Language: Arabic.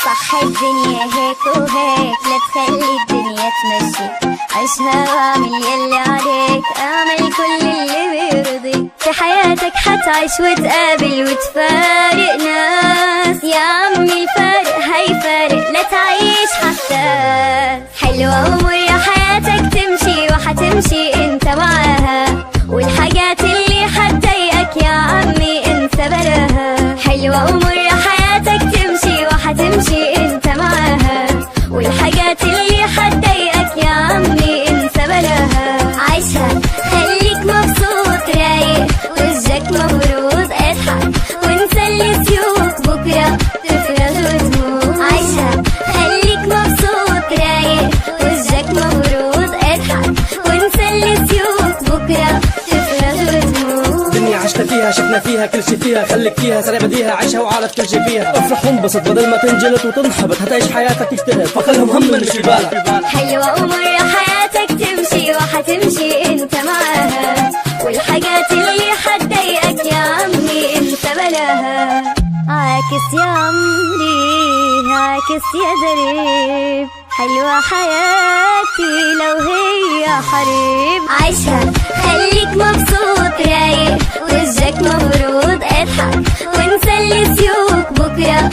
صح الدنيا هيك وهيك، لا تخلي الدنيا تمشي، عيشها واعمل يلي عليك، اعمل كل اللي بيرضيك. في حياتك حتعيش وتقابل وتفارق ناس، يا عمي الفارق هيفارق، لا تعيش حساس. حلوة ومرة حياتك تمشي وحتمشي انت معاها، والحاجات اللي حتضايقك يا عمي انسى بلاها. حلوة ومرة حياتك تمشي وحتمشي انت معاها، والحاجات اللي حتضايقك يا عمي انسى بلاها. عيشها خليك مبسوط رايق، وجهك مبروض اضحك، وانسى اللي سيوك بكره تفرج وتموت. عيشها خليك مبسوط رايق، وجهك مبروض اضحك، وانسى اللي سيوك بكره تفرج وتموت. دنيا عشنا فيها شفنا فيها كل شي فيها، خليك فيها سريع بديها، عيشها وعارف كل شي فيها. افرح وانبسط بدل ما تنجلط وتنحبط، هتعيش حياتك تجتهد فخلهم هم اللي في بالك. حلوة ومرة حياتك تمشي وحتمشي انت معاها، والحاجات اللي حتضايقك يا عمي انت بلاها. عاكس يا عمري عاكس يا دريب، حلوة حياتي لو هي حريب. عيشها خليك مبسوط رايق، وجهك مبروض اضحك، وانسى اللي سيوك بكره